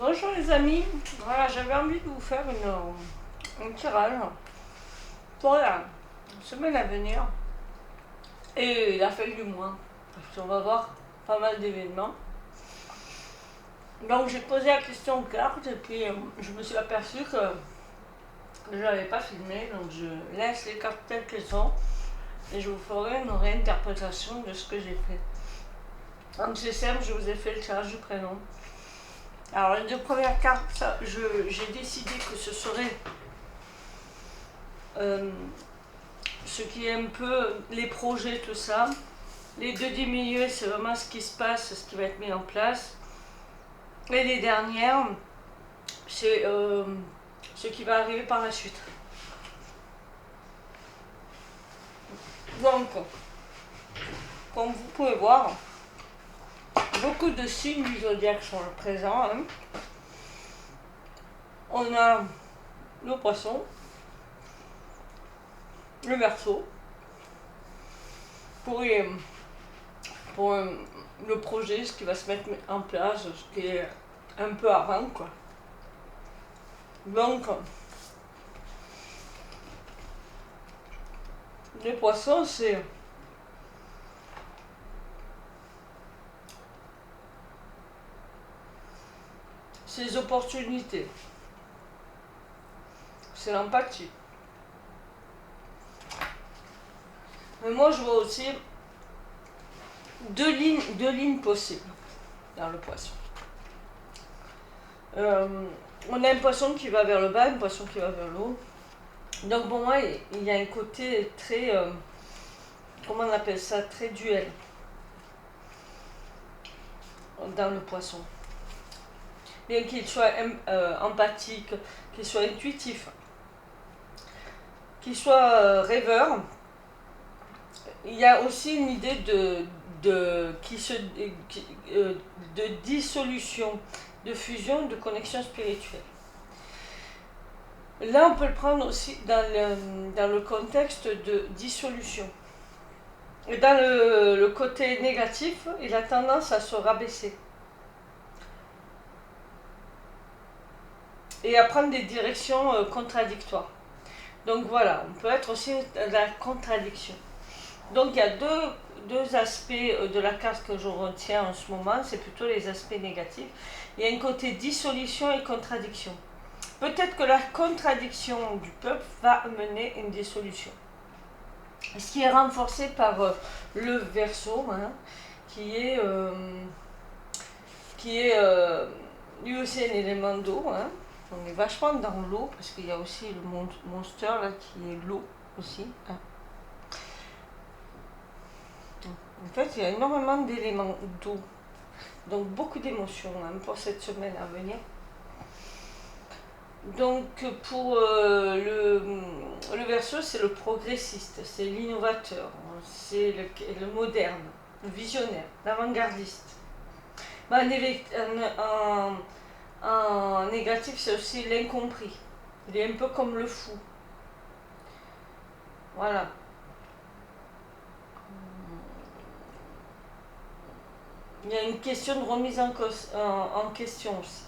Bonjour les amis, voilà, j'avais envie de vous faire un tirage pour la semaine à venir et la fin du mois, parce qu'on va voir pas mal d'événements. Donc j'ai posé la question aux cartes et puis je me suis aperçue que je n'avais pas filmé, donc je laisse les cartes telles qu'elles sont et je vous ferai une réinterprétation de ce que j'ai fait. Donc c'est simple, je vous ai fait le tirage du prénom. Alors les deux premières cartes, j'ai décidé que ce serait ce qui est un peu les projets, tout ça. Les deux du milieu, c'est vraiment ce qui se passe, ce qui va être mis en place. Et les dernières, c'est ce qui va arriver par la suite. Donc, comme vous pouvez voir, beaucoup de signes du zodiaque sont présents. Hein. On a le poisson, le verseau, pour le projet, ce qui va se mettre en place, ce qui est un peu avant, quoi. Donc, les poissons, c'est les opportunités, c'est l'empathie. Mais moi, je vois aussi deux lignes possibles dans le poisson. On a un poisson qui va vers le bas, un poisson qui va vers le haut. Donc pour moi, il y a un côté très, comment on appelle ça, très duel dans le poisson. Bien qu'il soit empathique, qu'il soit intuitif, qu'il soit rêveur, il y a aussi une idée de dissolution, de fusion, de connexion spirituelle. Là, on peut le prendre aussi dans le contexte de dissolution. Et dans le côté négatif, il a tendance à se rabaisser. Et à prendre des directions contradictoires. Donc voilà, on peut être aussi dans la contradiction. Donc il y a deux aspects de la carte que je retiens en ce moment, c'est plutôt les aspects négatifs. Il y a un côté dissolution et contradiction. Peut-être que la contradiction du peuple va mener une dissolution. Ce qui est renforcé par le Verseau, hein, qui est lui aussi un élément d'eau. Hein. On est vachement dans l'eau, parce qu'il y a aussi le monster là, qui est l'eau aussi. Hein. En fait, il y a énormément d'éléments d'eau. Donc beaucoup d'émotions hein, pour cette semaine à venir. Donc pour le Verseau, c'est le progressiste, c'est l'innovateur, c'est le moderne, le visionnaire, l'avant-gardiste. En négatif, c'est aussi l'incompris. Il est un peu comme le fou. Voilà. Il y a une question de remise en question aussi.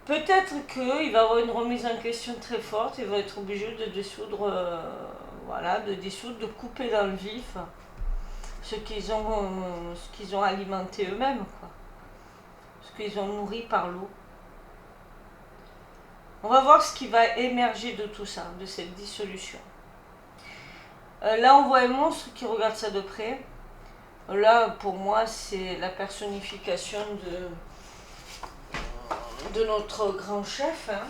Peut-être qu'il va avoir une remise en question très forte, il va être obligé de dissoudre, de couper dans le vif ce qu'ils ont alimenté eux-mêmes, quoi. Ce qu'ils ont nourri par l'eau. On va voir ce qui va émerger de tout ça, de cette dissolution. Là, on voit un monstre qui regarde ça de près. Là, pour moi, c'est la personnification de notre grand chef. Hein.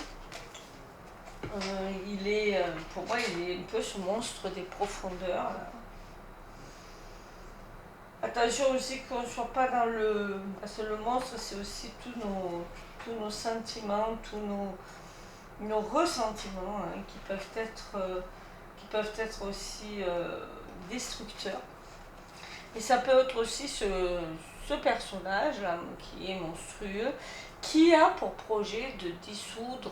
Pour moi, il est un peu ce monstre des profondeurs. Là. Attention aussi qu'on ne soit pas dans le... Parce que le monstre, c'est aussi tous nos sentiments, tous nos ressentiments hein, qui peuvent être aussi destructeurs. Et ça peut être aussi ce personnage là, qui est monstrueux, qui a pour projet de dissoudre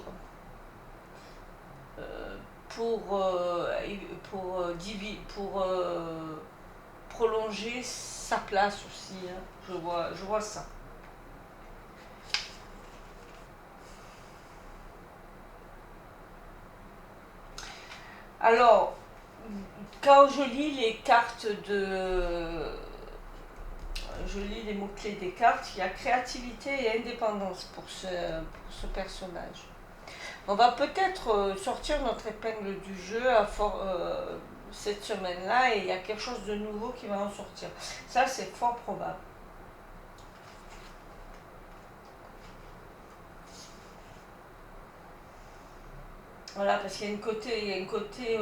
pour prolonger sa place aussi. Hein. Je vois ça. Alors, quand je lis les cartes de... Je lis les mots-clés des cartes, il y a créativité et indépendance pour ce personnage. On va peut-être sortir notre épingle du jeu cette semaine-là et il y a quelque chose de nouveau qui va en sortir. Ça, c'est fort probable. Voilà, parce qu'il y a un côté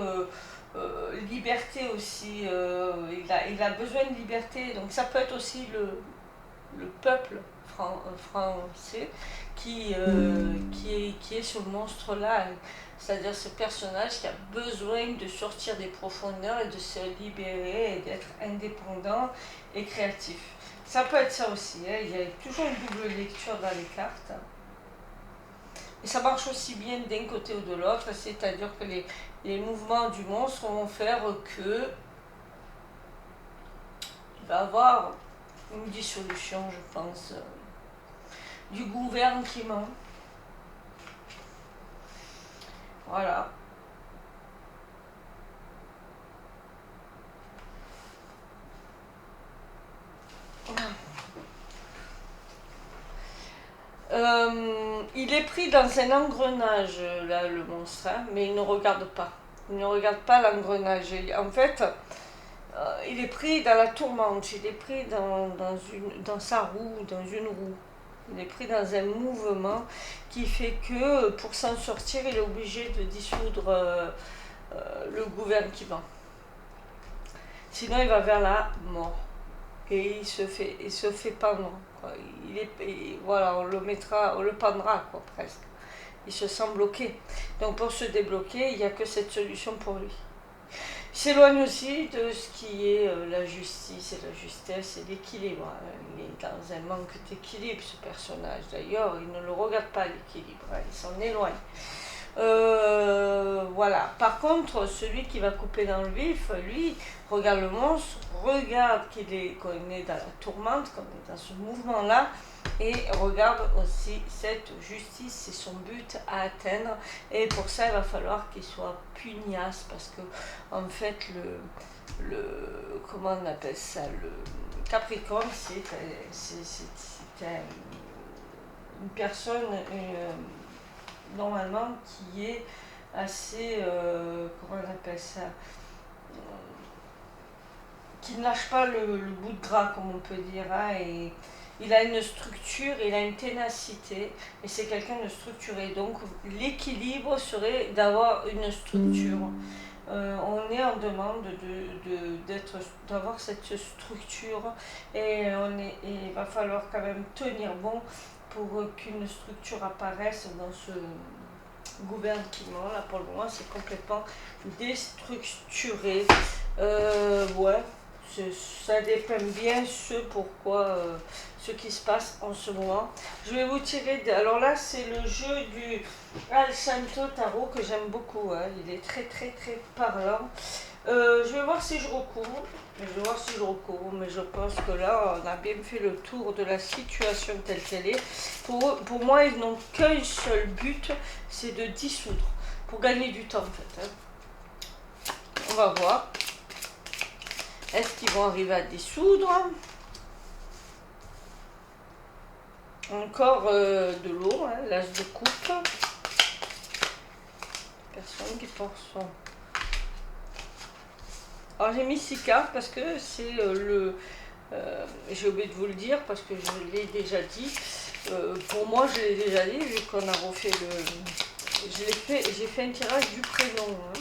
liberté aussi. Il a besoin de liberté. Donc ça peut être aussi le peuple français qui est ce monstre-là. C'est-à-dire ce personnage qui a besoin de sortir des profondeurs et de se libérer et d'être indépendant et créatif. Ça peut être ça aussi. Hein. Il y a toujours une double lecture dans les cartes. Et ça marche aussi bien d'un côté ou de l'autre, c'est-à-dire que les mouvements du monstre vont faire que il va y avoir une dissolution, je pense, du gouvernement. Voilà. Il est pris dans un engrenage, là, le monstre, hein, mais il ne regarde pas. Il ne regarde pas l'engrenage. En fait, il est pris dans la tourmente, il est pris dans sa roue, dans une roue. Il est pris dans un mouvement qui fait que pour s'en sortir, il est obligé de dissoudre le gouvernement. Sinon, il va vers la mort. Et il se fait pendre. Quoi. Voilà, on le pendra quoi, presque. Il se sent bloqué. Donc pour se débloquer, il n'y a que cette solution pour lui. Il s'éloigne aussi de ce qui est la justice et la justesse et l'équilibre. Il est dans un manque d'équilibre, ce personnage. D'ailleurs, il ne le regarde pas, l'équilibre. Il s'en éloigne. Voilà. Par contre, celui qui va couper dans le vif, lui, regarde le monstre, regarde qu'on est dans la tourmente, qu'on est dans ce mouvement-là, et regarde aussi cette justice, c'est son but à atteindre. Et pour ça, il va falloir qu'il soit pugnace, parce que, en fait, comment on appelle ça, le Capricorne, c'est une personne... normalement qui est assez, comment on appelle ça, qui ne lâche pas le bout de gras, comme on peut dire, hein, et il a une structure, il a une ténacité, et c'est quelqu'un de structuré. Donc l'équilibre serait d'avoir une structure. On est en demande d'avoir cette structure, et il va falloir quand même tenir bon pour qu'une structure apparaisse dans ce gouvernement. Là, pour le moment, c'est complètement déstructuré. Ouais, ça dépend bien ce qui se passe en ce moment. Je vais vous tirer... Alors là, c'est le jeu du Al Santo Tarot que j'aime beaucoup. Hein. Il est très, très, très parlant. Je vais voir si je recours. Mais je pense que là, on a bien fait le tour de la situation telle qu'elle est. Pour moi, ils n'ont qu'un seul but, c'est de dissoudre, pour gagner du temps en fait. Hein. On va voir. Est-ce qu'ils vont arriver à dissoudre? Encore de l'eau, hein, l'as de coupe. Personne qui porte son... Alors j'ai mis 6 cartes parce que c'est j'ai oublié de vous le dire parce que je l'ai déjà dit. Pour moi, je l'ai déjà dit vu qu'on a refait j'ai fait un tirage du prénom. Hein.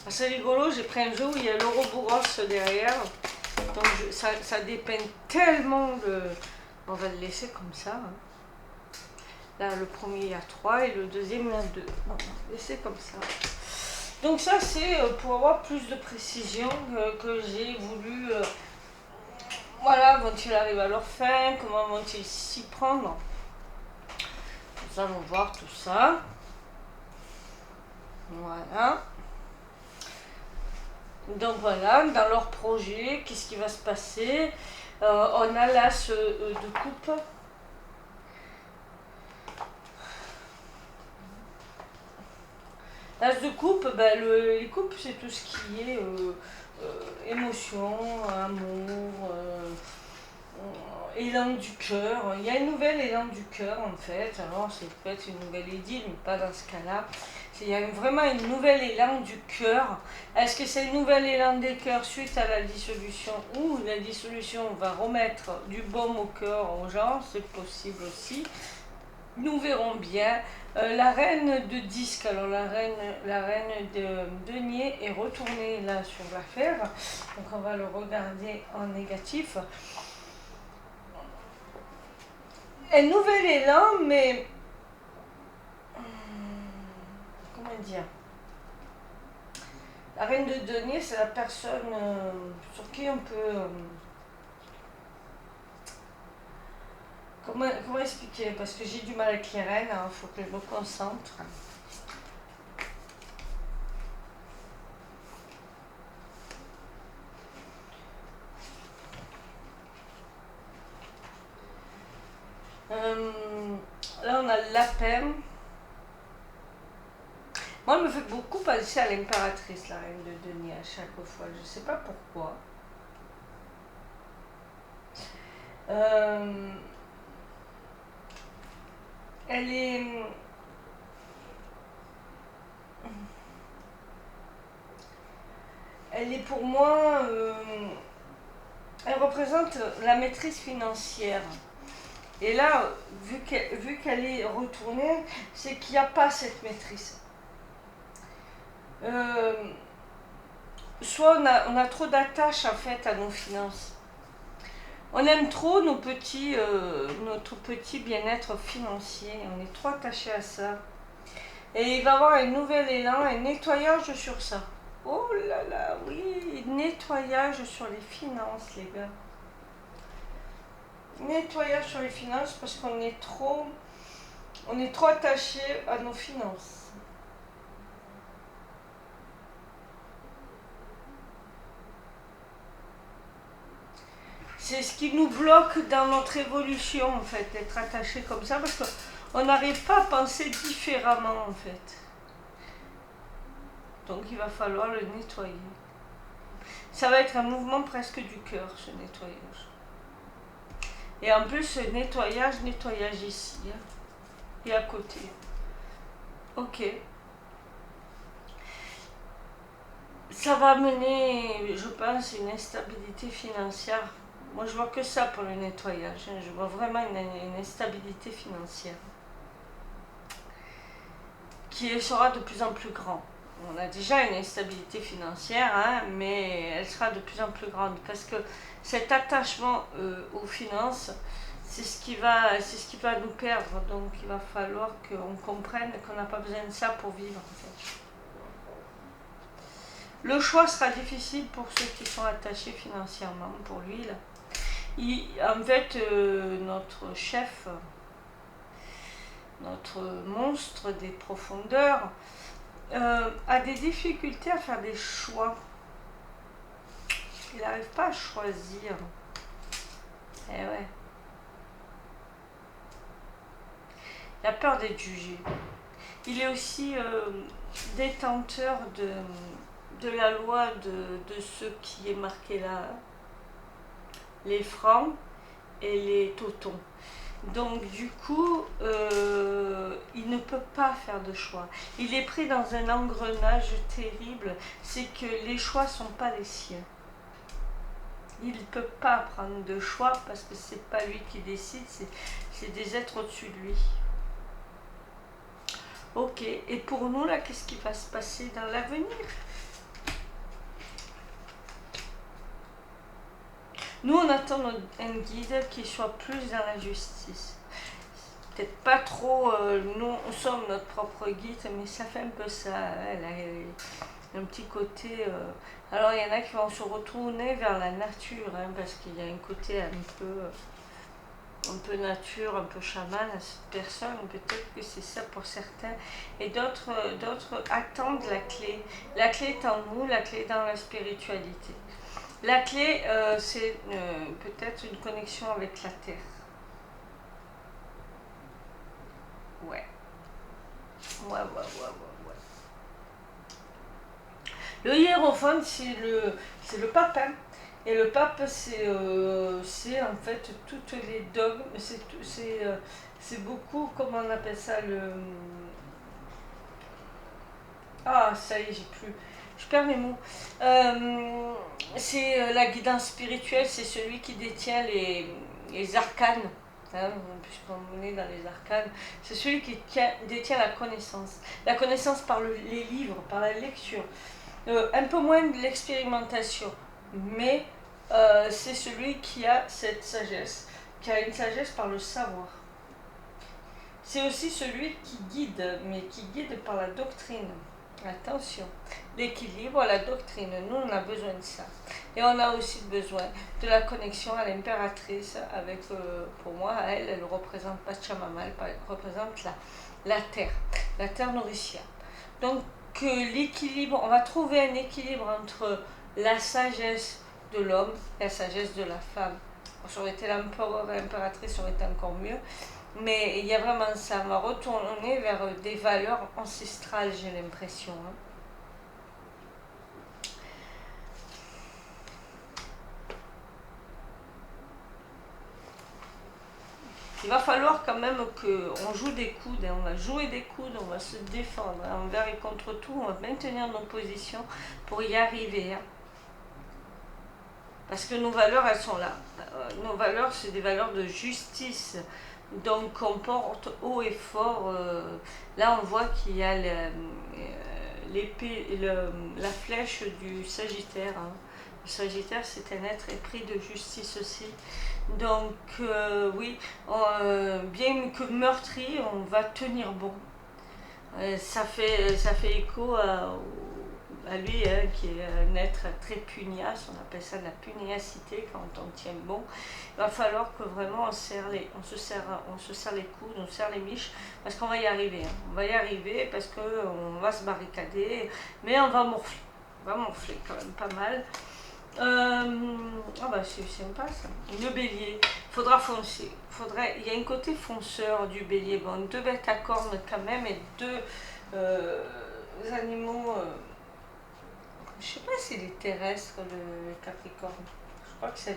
C'est rigolo, j'ai pris un jeu où il y a l'Ouroboros derrière. Donc ça dépeint tellement de... On va le laisser comme ça. Hein. Là, le premier, il y a 3 et le deuxième, il y a 2. On va laisser comme ça. Donc ça, c'est pour avoir plus de précision que j'ai voulu... voilà, vont-ils arriver à leur fin? Comment vont-ils s'y prendre? Nous allons voir tout ça. Voilà. Donc voilà, dans leur projet, qu'est-ce qui va se passer? On a l'as de coupe. L'as de coupe, ben, les coupes, c'est tout ce qui est émotion, amour, élan du cœur. Il y a une nouvelle élan du cœur en fait. Alors c'est peut-être une nouvelle idylle, mais pas dans ce cas-là. Il y a vraiment une nouvelle élan du cœur. Est-ce que c'est une nouvelle élan des cœurs suite à la dissolution ou la dissolution va remettre du baume au cœur aux gens? C'est possible aussi. Nous verrons bien. La reine de disque, alors la reine de denier est retournée là sur l'affaire. Donc on va le regarder en négatif. Un nouvel élan, mais comment dire? La reine de denier, c'est la personne sur qui on peut... comment expliquer? Parce que j'ai du mal avec les reines, il faut que je me concentre. Là, on a le lapin. Moi, elle me fait beaucoup penser à l'impératrice, la reine de denier, à chaque fois. Je ne sais pas pourquoi. Elle est... Elle est pour moi... elle représente la maîtrise financière. Et là, vu qu'elle est retournée, c'est qu'il n'y a pas cette maîtrise. Soit on a trop d'attaches en fait à nos finances. On aime trop notre petit bien-être financier. On est trop attaché à ça. Et il va y avoir un nouvel élan, un nettoyage sur ça. Oh là là, oui, nettoyage sur les finances, les gars. Nettoyage sur les finances parce qu'on est trop attaché à nos finances. C'est ce qui nous bloque dans notre évolution en fait, d'être attaché comme ça parce qu'on n'arrive pas à penser différemment en fait. Donc il va falloir le nettoyer. Ça va être un mouvement presque du cœur, ce nettoyage. Et en plus, ce nettoyage ici. Hein, et à côté. Ok. Ça va mener, je pense, une instabilité financière. Moi, je vois que ça pour le nettoyage. Hein. Je vois vraiment une instabilité financière qui sera de plus en plus grande. On a déjà une instabilité financière, hein, mais elle sera de plus en plus grande parce que cet attachement aux finances, c'est ce qui va nous perdre. Donc, il va falloir qu'on comprenne qu'on n'a pas besoin de ça pour vivre. En fait. Le choix sera difficile pour ceux qui sont attachés financièrement. Pour lui, là. En fait, notre chef, notre monstre des profondeurs, a des difficultés à faire des choix. Il n'arrive pas à choisir. Eh ouais. Il a peur d'être jugé. Il est aussi détenteur de la loi de ce qui est marqué là, les francs et les totons. Donc du coup, il ne peut pas faire de choix. Il est pris dans un engrenage terrible, c'est que les choix ne sont pas les siens. Il ne peut pas prendre de choix parce que c'est pas lui qui décide, c'est des êtres au-dessus de lui. Ok, et pour nous là, qu'est-ce qui va se passer dans l'avenir? Nous, on attend un guide qui soit plus dans la justice. Peut-être pas trop, nous sommes notre propre guide, mais ça fait un peu ça. Elle a un petit côté... alors, il y en a qui vont se retourner vers la nature, hein, parce qu'il y a un côté un peu... un peu nature, un peu chaman à cette personne, peut-être que c'est ça pour certains, et d'autres attendent la clé. La clé est en nous, la clé est dans la spiritualité. La clé, c'est peut-être une connexion avec la terre. Ouais. Ouais. Le hiérophante, c'est le pape, hein. Et le pape, c'est en fait toutes les dogmes, c'est beaucoup, comment on appelle ça, Ah, ça y est, j'ai plus. Je perds mes mots. C'est la guidance spirituelle, c'est celui qui détient les arcanes. Hein, puisqu'on est dans les arcanes, c'est celui qui détient la connaissance. La connaissance par les livres, par la lecture. Un peu moins de l'expérimentation, mais c'est celui qui a cette sagesse, qui a une sagesse par le savoir. C'est aussi celui qui guide, mais qui guide par la doctrine. Attention, l'équilibre, la doctrine, nous on a besoin de ça. Et on a aussi besoin de la connexion à l'impératrice avec, pour moi, elle représente Pachamama, elle représente la terre nourricière. Donc l'équilibre, on va trouver un équilibre entre la sagesse de l'homme et la sagesse de la femme. Ça aurait été l'empereur et l'impératrice, ça aurait été encore mieux. Mais il y a vraiment ça, on va retourner vers des valeurs ancestrales, j'ai l'impression. Hein. Il va falloir quand même qu'on joue des coudes, hein. On va jouer des coudes, on va se défendre hein. Envers et contre tout, on va maintenir nos positions pour y arriver. Hein. Parce que nos valeurs, elles sont là. Nos valeurs, c'est des valeurs de justice. Donc on porte haut et fort. Là, on voit qu'il y a l'épée, la flèche du Sagittaire. Hein. Le Sagittaire, c'est un être épris de justice aussi. Donc oui, bien que meurtri, on va tenir bon. Ça fait écho à lui, hein, qui est un être très pugnace, on appelle ça de la pugnacité quand on tient bon. Il va falloir que vraiment on se serre les coudes, on serre les miches, parce qu'on va y arriver. Hein. On va y arriver parce qu'on va se barricader, mais on va morfler quand même pas mal. Ah bah c'est sympa ça. Le bélier, faudra foncer. Il y a un côté fonceur du bélier. Bon, 2 bêtes à cornes quand même et 2 animaux. Je sais pas s'il est terrestre le Capricorne. Je crois que c'est un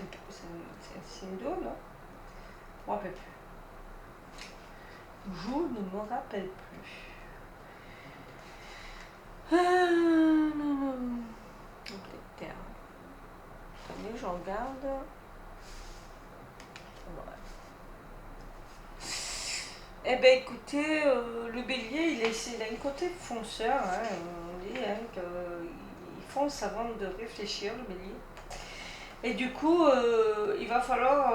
signe d'eau, non? Je ne me rappelle plus. Je ne me rappelle plus. Terre. Attendez, je regarde. Ouais. Eh bien écoutez, le bélier, il a un côté fonceur, hein, on dit hein, qu'il fonce avant de réfléchir, le bélier. Et du coup, il va falloir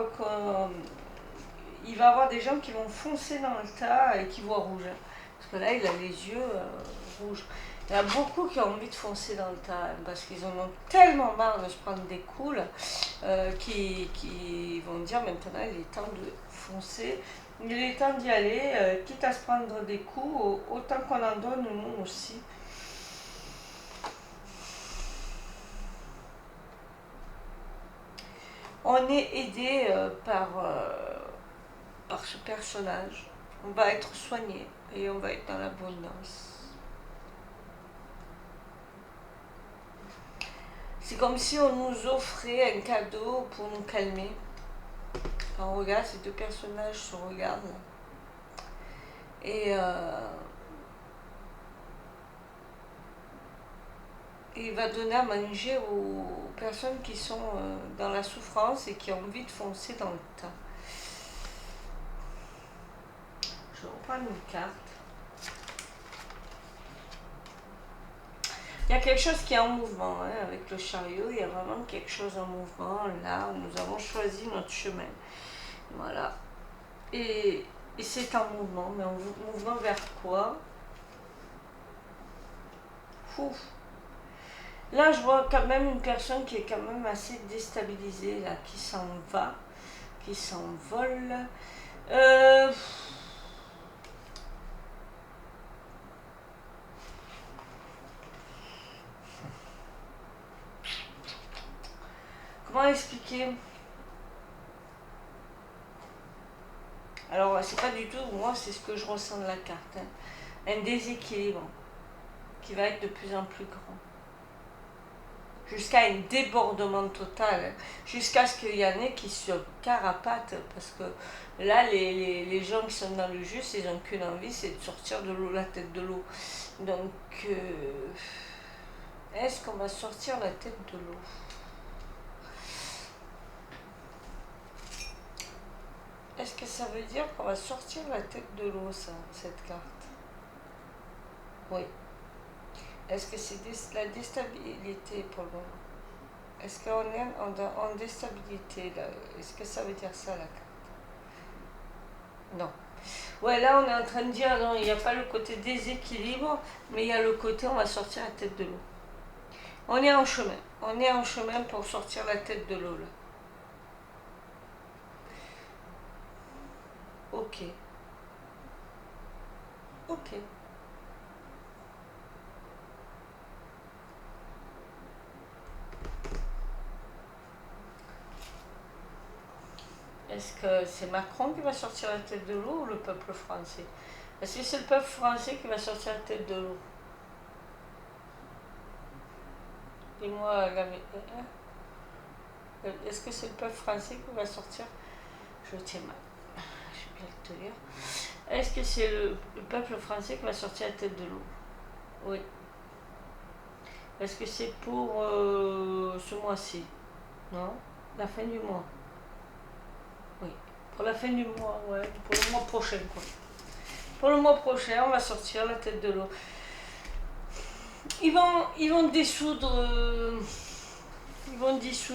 il va y avoir des gens qui vont foncer dans le tas et qui voient rouge. Hein, parce que là, il a les yeux rouges. Il y a beaucoup qui ont envie de foncer dans le tas hein, parce qu'ils en ont tellement marre de se prendre des coups qui vont dire maintenant il est temps de foncer. Il est temps d'y aller, quitte à se prendre des coups, autant qu'on en donne nous aussi. On est aidé par ce personnage. On va être soigné et on va être dans l'abondance. C'est comme si on nous offrait un cadeau pour nous calmer. Quand on regarde, ces 2 personnages se regardent. Et il va donner à manger aux personnes qui sont dans la souffrance et qui ont envie de foncer dans le tas. Je reprends une carte. Il y a quelque chose qui est en mouvement hein, avec le chariot, il y a vraiment quelque chose en mouvement là où nous avons choisi notre chemin. Voilà. Et c'est en mouvement, mais en mouvement vers quoi? Ouf. Là, je vois quand même une personne qui est quand même assez déstabilisée, là, qui s'en va, qui s'envole. Comment expliquer? Alors, c'est pas du tout, moi, c'est ce que je ressens de la carte. Hein. Un déséquilibre qui va être de plus en plus grand. Jusqu'à un débordement total. Hein. Jusqu'à ce qu'il y en ait qui se carapatent. Parce que là, les gens qui sont dans le juste, ils n'ont qu'une envie, c'est de sortir de l'eau, la tête de l'eau. Donc, est-ce qu'on va sortir la tête de l'eau? Est-ce que ça veut dire qu'on va sortir la tête de l'eau, ça, cette carte? Oui. Est-ce que c'est la déstabilité pour le moment? Est-ce qu'on est en déstabilité là? Est-ce que ça veut dire ça, la carte? Non. Ouais, là, on est en train de dire, non, il n'y a pas le côté déséquilibre, mais il y a le côté, on va sortir la tête de l'eau. On est en chemin. On est en chemin pour sortir la tête de l'eau, là. Ok. Ok. Est-ce que c'est Macron qui va sortir la tête de l'eau ou le peuple français? Est-ce que c'est le peuple français qui va sortir la tête de l'eau? Dis-moi, est-ce que c'est le peuple français qui va sortir? Je tiens mal. Je vais bien te lire. Est-ce que c'est le peuple français qui va sortir la tête de l'eau? Oui. Est-ce que c'est pour ce mois-ci? Non? La fin du mois? Oui. Pour la fin du mois, ouais. Pour le mois prochain, quoi. Pour le mois prochain, on va sortir la tête de l'eau. Ils vont dissoudre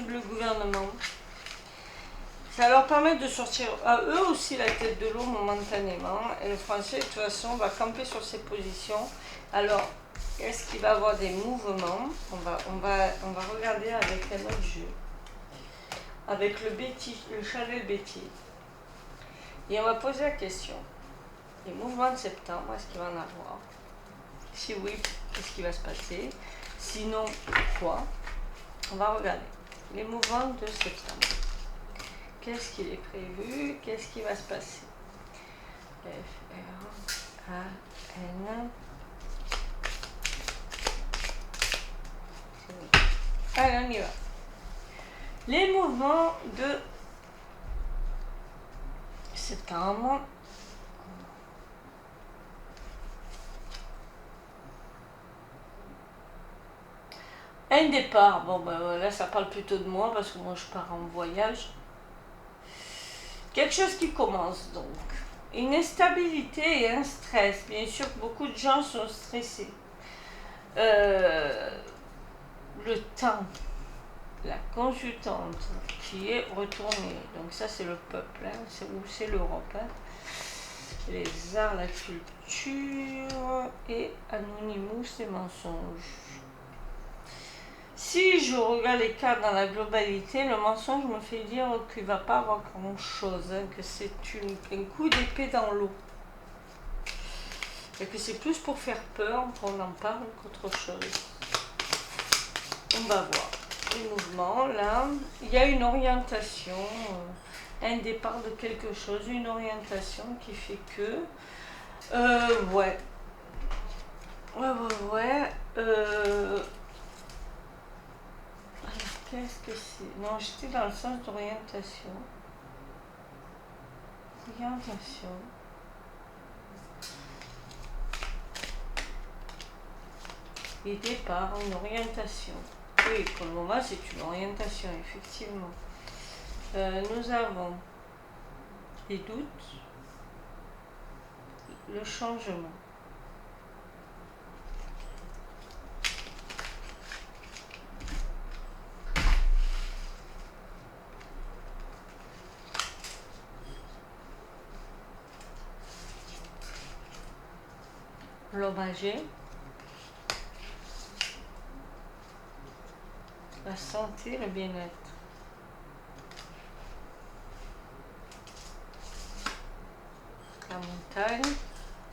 le gouvernement. Ça leur permet de sortir à eux aussi la tête de l'eau momentanément. Et le français, de toute façon, va camper sur ses positions. Alors, est-ce qu'il va y avoir des mouvements? On va regarder avec un autre jeu. Avec le chalet Betty. Et on va poser la question. Les mouvements de septembre, est-ce qu'il va en avoir? Si oui, qu'est-ce qui va se passer? Sinon, quoi? On va regarder. Les mouvements de septembre. Qu'est-ce qu'il est prévu? Qu'est-ce qui va se passer? F, R, A, N. Allez, on y va. Les mouvements de septembre. Un départ. Bon, ben là, ça parle plutôt de moi parce que moi, je pars en voyage. Quelque chose qui commence donc. Une instabilité et un stress. Bien sûr, beaucoup de gens sont stressés. Le temps, la consultante qui est retournée. Donc ça, c'est le peuple, hein, c'est l'Europe. Hein. Les arts, la culture et Anonymous et mensonges. Si je regarde les cartes dans la globalité, le mensonge me fait dire qu'il ne va pas avoir grand-chose, hein, que c'est un coup d'épée dans l'eau. Et que c'est plus pour faire peur qu'on en parle qu'autre chose. On va voir. Les mouvements, là, il y a une orientation, un départ de quelque chose, une orientation qui fait que... ouais. Alors, qu'est-ce que c'est? Non, j'étais dans le sens d'orientation. Orientation. Et départ, une orientation. Oui, pour le moment, c'est une orientation, effectivement. Nous avons les doutes, le changement. L'homme âgé, la santé, le bien-être.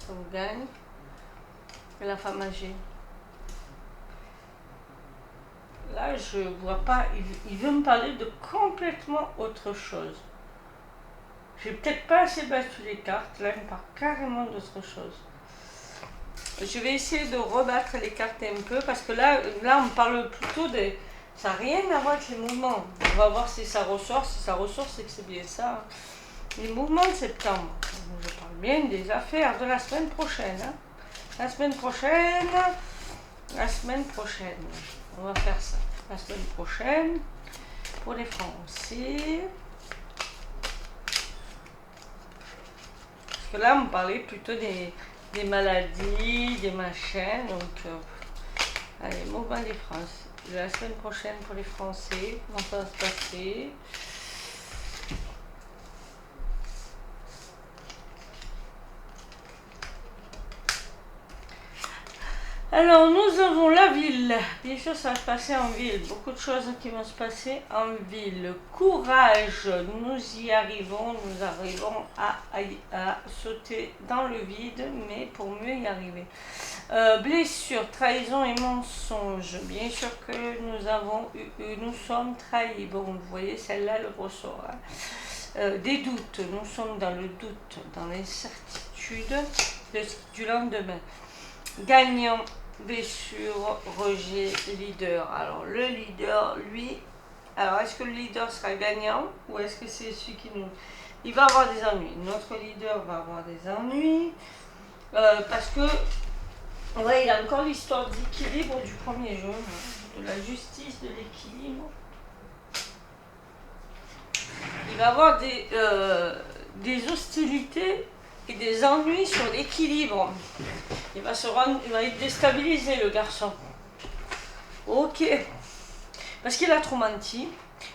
ça vous gagne. Et la femme âgée. Là, je vois pas, il veut me parler de complètement autre chose. J'ai peut-être pas assez battu les cartes, là, il me parle carrément d'autre chose. Je vais essayer de rebattre les cartes un peu, parce que là on me parle plutôt de... Ça n'a rien à voir avec les mouvements. On va voir si ça ressort. Si ça ressort, c'est que c'est bien ça. Les mouvements de septembre. Je parle bien des affaires de la semaine prochaine. Hein. La semaine prochaine. On va faire ça. La semaine prochaine. Pour les Français. Parce que là, on me parlait plutôt des maladies, des machins. Donc, allez, mouvement des Français. La semaine prochaine pour les Français, comment ça va se passer? Alors, nous avons la ville. Bien sûr, ça va se passer en ville. Beaucoup de choses qui vont se passer en ville. Courage, nous y arrivons. Nous arrivons à sauter dans le vide, mais pour mieux y arriver. Blessure, trahison et mensonge. Bien sûr que nous sommes trahis. Bon, vous voyez, celle-là le ressort. Hein. Des doutes, nous sommes dans le doute, dans l'incertitude du lendemain. Gagnant, blessure, rejet, leader. Alors le leader, lui, alors est-ce que le leader sera gagnant ou est-ce que c'est celui qui nous... Il va avoir des ennuis. Notre leader va avoir des ennuis parce que ouais, il a encore l'histoire d'équilibre du premier jeu, de la justice, de l'équilibre. Il va avoir des hostilités et des ennuis sur l'équilibre. Il va être déstabilisé, le garçon. Ok. Parce qu'il a trop menti.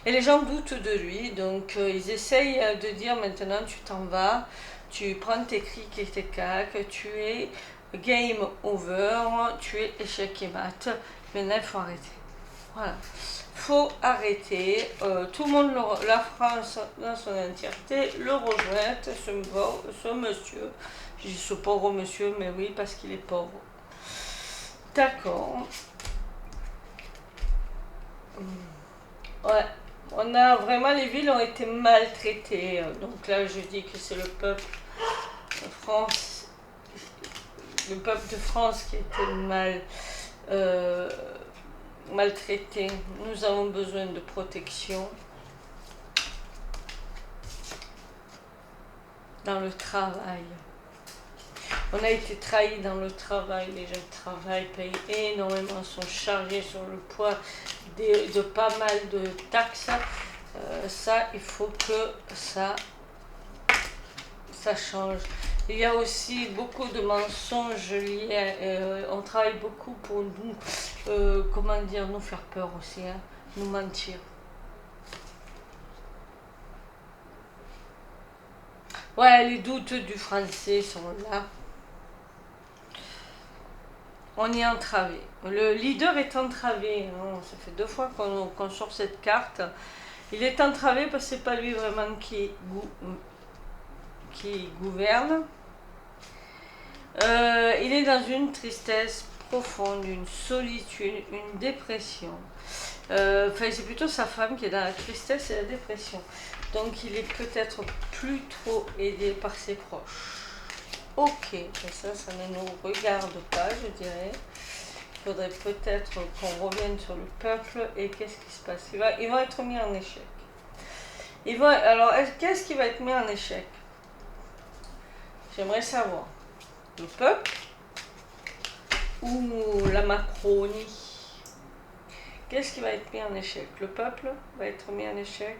Et les gens doutent de lui. Donc ils essayent de dire maintenant tu t'en vas. Tu prends tes crics et tes cacs. Tu es game over. Tu es échec et mat. Maintenant il faut arrêter. Voilà. Faut arrêter. Tout le monde, la France dans son entièreté, le rejoint, ce monsieur. Je dis ce pauvre monsieur, mais oui, parce qu'il est pauvre. D'accord. Ouais. On a vraiment, les villes ont été maltraitées. Donc là, je dis que c'est le peuple de France, qui a été maltraité. Nous avons besoin de protection dans le travail. On a été trahis dans le travail. Les gens qui travaillent payent énormément, sont chargés sur le poids de pas mal de taxes. Ça, il faut que ça change. Il y a aussi beaucoup de mensonges liés. On travaille beaucoup pour nous, nous faire peur aussi, hein, nous mentir. Ouais, les doutes du français sont là. On est entravé. Le leader est entravé. Hein. Ça fait 2 fois qu'on sort cette carte. Il est entravé parce que c'est pas lui vraiment qui gouverne. Il est dans une tristesse profonde, une solitude, une dépression. C'est plutôt sa femme qui est dans la tristesse et la dépression. Donc il est peut-être plus trop aidé par ses proches. Ok, ça ne nous regarde pas, je dirais. Il faudrait peut-être qu'on revienne sur le peuple et qu'est-ce qui se passe. Ils vont être mis en échec. Alors, qu'est-ce qui va être mis en échec? J'aimerais savoir. Le peuple ou la Macronie? Qu'est-ce qui va être mis en échec? Le peuple va être mis en échec?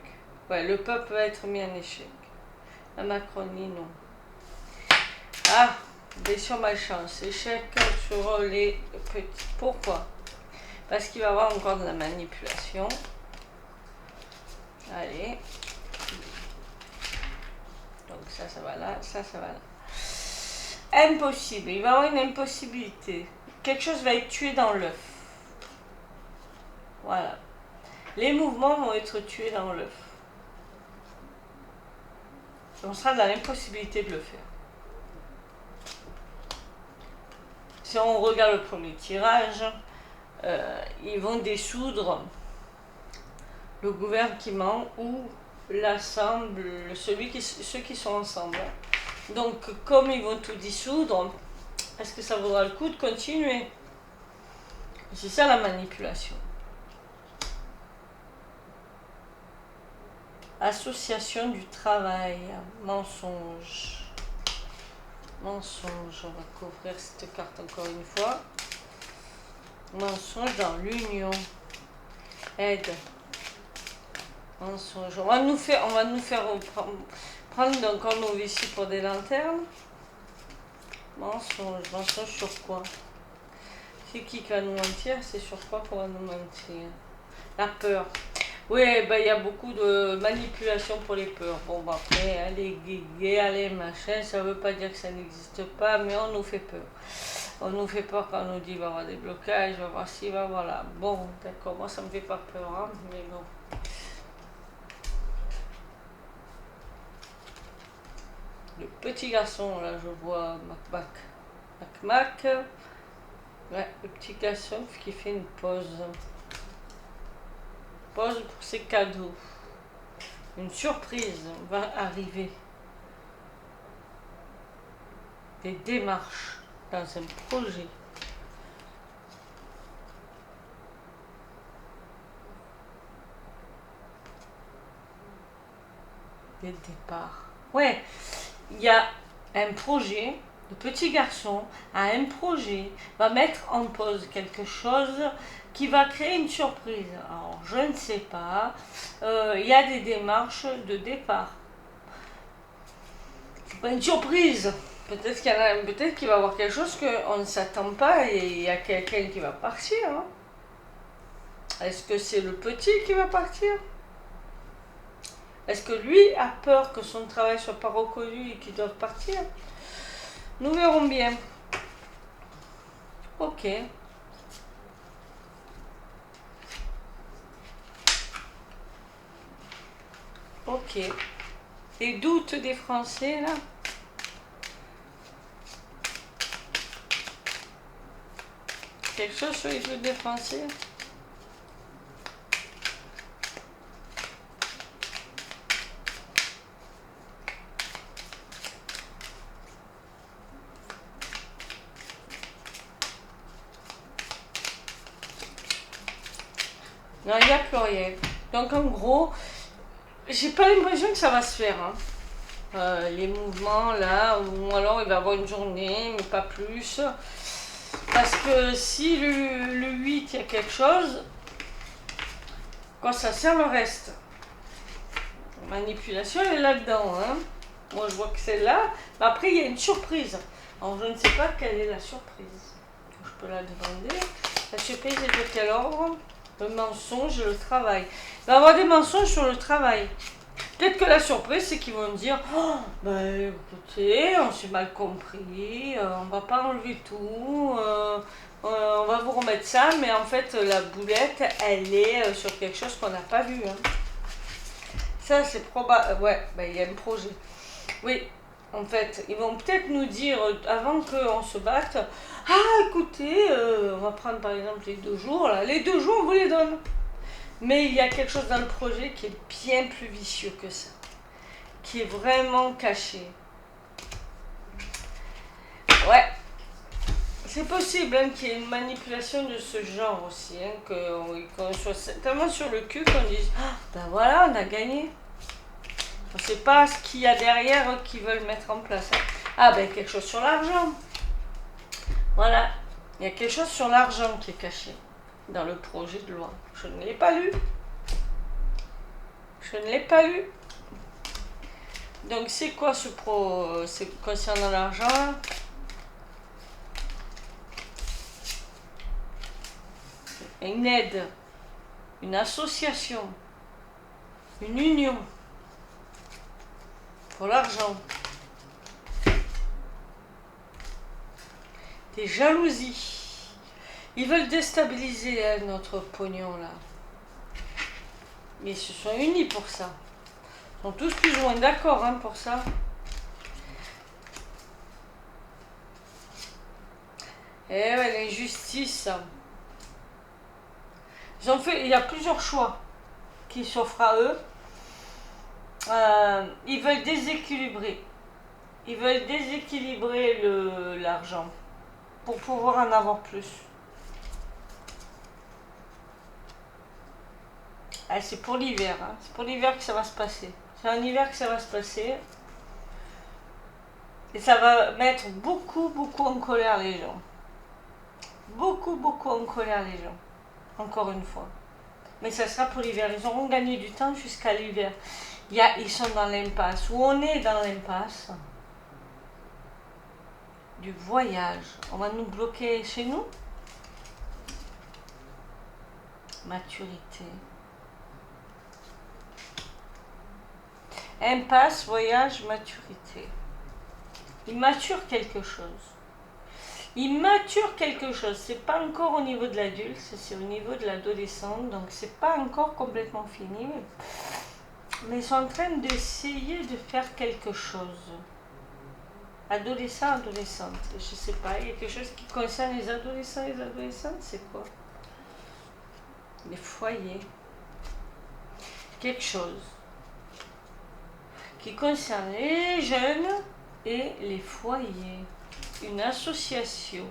Ouais, le peuple va être mis en échec. La Macronie, non. Ah, blessure malchance. Échec sur les petits. Pourquoi? Parce qu'il va y avoir encore de la manipulation. Allez. Donc ça va là, ça va là. Impossible. Il va y avoir une impossibilité. Quelque chose va être tué dans l'œuf. Voilà. Les mouvements vont être tués dans l'œuf. On sera dans l'impossibilité de le faire. si on regarde le premier tirage, ils vont dissoudre le gouvernement ou l'assemble, ceux qui sont ensemble. Donc, comme ils vont tout dissoudre, est-ce que ça vaudra le coup de continuer? C'est ça la manipulation. Association du travail, mensonge. Mensonge, on va couvrir cette carte encore une fois. Mensonge dans l'union. Aide. Mensonge. On va nous faire prendre encore nos vessies pour des lanternes. Mensonge. Mensonge sur quoi? C'est qui va nous mentir? C'est sur quoi qu'on va nous mentir? La peur. Oui, ben, il y a beaucoup de manipulation pour les peurs. Bon, ben, après, les guégués, les machins, ça ne veut pas dire que ça n'existe pas, mais on nous fait peur. On nous fait peur quand on nous dit qu'il va y avoir des blocages, il va y avoir ci, il va y avoir là. Bon, d'accord, moi ça me fait pas peur, hein, mais bon. Le petit garçon, là, je vois Mac. Ouais, le petit garçon qui fait une pause. Pause pour ses cadeaux. Une surprise va arriver. Des démarches dans un projet. Des départs. Ouais, il y a un projet. Le petit garçon a un projet, va mettre en pause quelque chose qui va créer une surprise. Alors, je ne sais pas. Il y a des démarches de départ. C'est pas une surprise. Peut-être qu'il va y avoir quelque chose qu'on ne s'attend pas et il y a quelqu'un qui va partir. Hein. Est-ce que c'est le petit qui va partir? Est-ce que lui a peur que son travail ne soit pas reconnu et qu'il doive partir? Nous verrons bien. Ok. Ok. Les doutes des Français, là? Quelque chose sur les doutes des Français? Non, il n'y a plus rien. Donc en gros, j'ai pas l'impression que ça va se faire. Hein. Les mouvements là, ou alors il va y avoir une journée, mais pas plus. Parce que si le 8, il y a quelque chose, quoi ça sert le reste? La manipulation, elle est là-dedans. Hein. Moi, je vois que c'est là. Mais après, il y a une surprise. Alors, je ne sais pas quelle est la surprise. Je peux la demander. La surprise est de quel ordre? Le mensonge et le travail. Il va y avoir des mensonges sur le travail. Peut-être que la surprise, c'est qu'ils vont me dire oh, ben écoutez, on s'est mal compris, on va pas enlever tout, on va vous remettre ça, mais en fait, la boulette, elle est sur quelque chose qu'on n'a pas vu. Hein. Ça, c'est probable. Ouais, ben il y a un projet. Oui, en fait, ils vont peut-être nous dire, avant qu'on se batte, ah, écoutez, on va prendre par exemple les 2 jours, là. Les 2 jours, on vous les donne. Mais il y a quelque chose dans le projet qui est bien plus vicieux que ça, qui est vraiment caché. Ouais, c'est possible hein, qu'il y ait une manipulation de ce genre aussi, hein, qu'on soit tellement sur le cul qu'on dise, ah, ben voilà, on a gagné. On ne sait pas ce qu'il y a derrière qu'ils veulent mettre en place. Hein. Ah ben quelque chose sur l'argent. Voilà, il y a quelque chose sur l'argent qui est caché dans le projet de loi. Je ne l'ai pas lu. Je ne l'ai pas lu. Donc c'est quoi ce c'est concernant l'argent? Une aide, une association, une union pour l'argent. Des jalousies. Ils veulent déstabiliser hein, notre pognon là. Mais ils se sont unis pour ça. Ils sont tous plus ou moins d'accord hein, pour ça. Et ouais, l'injustice. Il y a plusieurs choix qui s'offrent à eux. Ils veulent déséquilibrer. Ils veulent déséquilibrer l'argent pour pouvoir en avoir plus. Ah, c'est pour l'hiver. Hein. C'est pour l'hiver que ça va se passer. C'est en hiver que ça va se passer. Et ça va mettre beaucoup en colère les gens. Beaucoup en colère les gens. Encore une fois. Mais ça sera pour l'hiver. Ils auront gagné du temps jusqu'à l'hiver. Ils sont dans l'impasse. Où on est dans l'impasse du voyage. On va nous bloquer chez nous. Maturité. Impasse, voyage, maturité. Il mature quelque chose. Il mature quelque chose. C'est pas encore au niveau de l'adulte, c'est au niveau de l'adolescent. Donc c'est pas encore complètement fini. Mais ils sont en train d'essayer de faire quelque chose. Adolescent, adolescente. Je sais pas. Il y a quelque chose qui concerne les adolescents et les adolescentes. C'est quoi? Les foyers. Quelque chose qui concerne les jeunes et les foyers. Une association.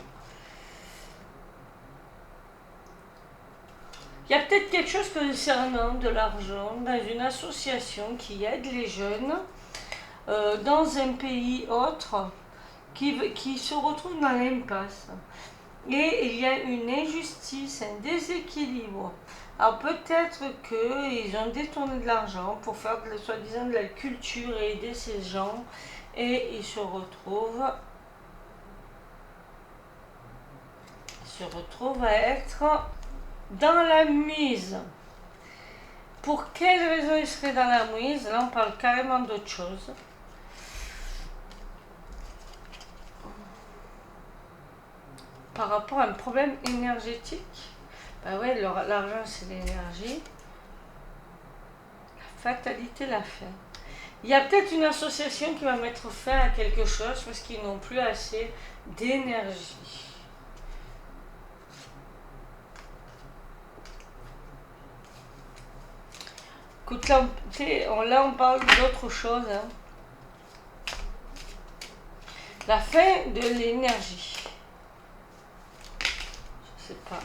Il y a peut-être quelque chose concernant de l'argent dans une association qui aide les jeunes dans un pays autre qui se retrouve dans l'impasse. Et il y a une injustice, un déséquilibre. Alors peut-être qu'ils ont détourné de l'argent pour faire soi-disant de la culture et aider ces gens. Et ils se retrouvent à être dans la mise. Pour quelle raison ils seraient dans la mise? Là, on parle carrément d'autre chose. Par rapport à un problème énergétique. Ben ouais, l'argent, c'est l'énergie. La fatalité l'a fait. Il y a peut-être une association qui va mettre fin à quelque chose parce qu'ils n'ont plus assez d'énergie. Écoute, là, on parle d'autre chose. Hein. La fin de l'énergie. Je sais pas.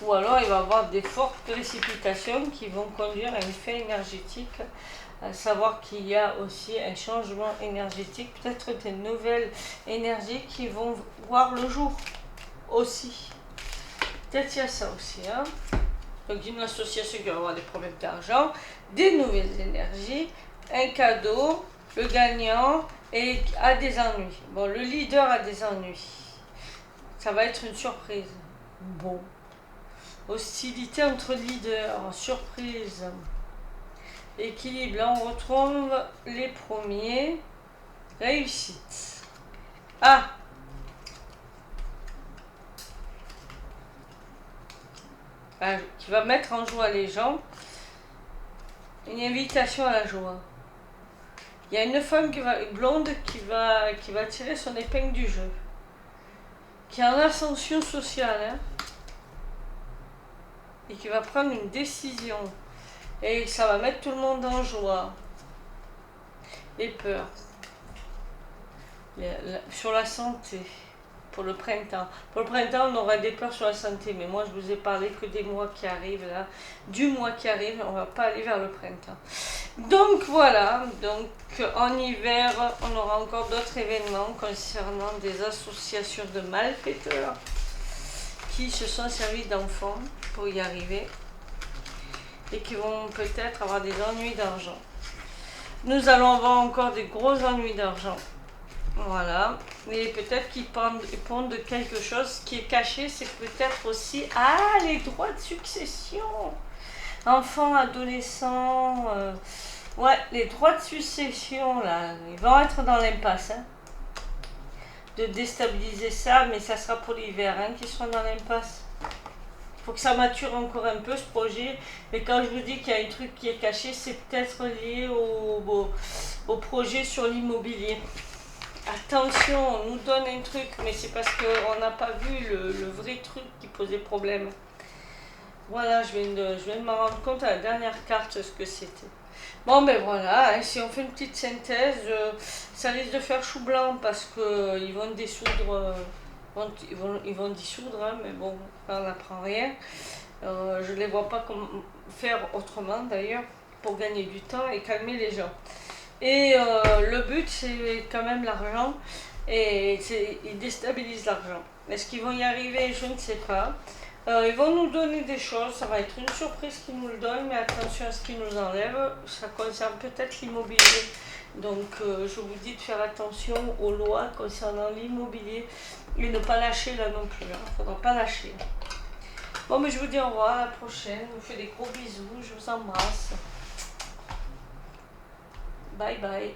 Ou alors, il va y avoir des fortes précipitations qui vont conduire à une fin énergétique. À savoir qu'il y a aussi un changement énergétique, peut-être des nouvelles énergies qui vont voir le jour aussi. Peut-être il y a ça aussi. Hein. Donc une association qui va avoir des problèmes d'argent, des nouvelles énergies, un cadeau, le gagnant et a des ennuis. Bon, le leader a des ennuis. Ça va être une surprise. Bon. Hostilité entre leaders, surprise. Équilibre, là on retrouve les premiers. Réussite. Ah! Qui va mettre en joie les gens. Une invitation à la joie. Il y a une femme blonde qui va tirer son épingle du jeu. Qui est en ascension sociale. Hein, et qui va prendre une décision. Et ça va mettre tout le monde en joie. Les peurs. Sur la santé. Pour le printemps. Pour le printemps, on aura des peurs sur la santé. Mais moi, je vous ai parlé que des mois qui arrivent là. Du mois qui arrive, on ne va pas aller vers le printemps. Donc voilà. Donc en hiver, on aura encore d'autres événements concernant des associations de malfaiteurs qui se sont servis d'enfants pour y arriver. Et qui vont peut-être avoir des ennuis d'argent. Nous allons avoir encore des gros ennuis d'argent. Voilà. Et peut-être qu'ils pondent de quelque chose qui est caché, c'est peut-être aussi les droits de succession. Enfants, adolescents, ouais, les droits de succession là, ils vont être dans l'impasse. Hein. De déstabiliser ça, mais ça sera pour l'hiver hein, qu'ils seront dans l'impasse. Il faut que ça mature encore un peu ce projet. Mais quand je vous dis qu'il y a un truc qui est caché, c'est peut-être lié au projet sur l'immobilier. attention, on nous donne un truc, mais c'est parce qu'on n'a pas vu le vrai truc qui posait problème. Voilà, je viens de m'en rendre compte à la dernière carte ce que c'était. Bon ben voilà, hein, si on fait une petite synthèse, ça risque de faire chou blanc parce que ils vont dissoudre, ils vont dissoudre, hein, mais bon, là, on n'apprend rien. Je ne les vois pas faire autrement d'ailleurs pour gagner du temps et calmer les gens. Et le but c'est quand même l'argent et ils déstabilisent l'argent. Est-ce qu'ils vont y arriver? Je ne sais pas. Ils vont nous donner des choses, ça va être une surprise qu'ils nous le donnent, mais attention à ce qu'ils nous enlèvent, ça concerne peut-être l'immobilier. Donc je vous dis de faire attention aux lois concernant l'immobilier et ne pas lâcher là non plus, il ne faudra pas lâcher. Bon mais je vous dis au revoir, à la prochaine, je vous fais des gros bisous, je vous embrasse. Bye bye.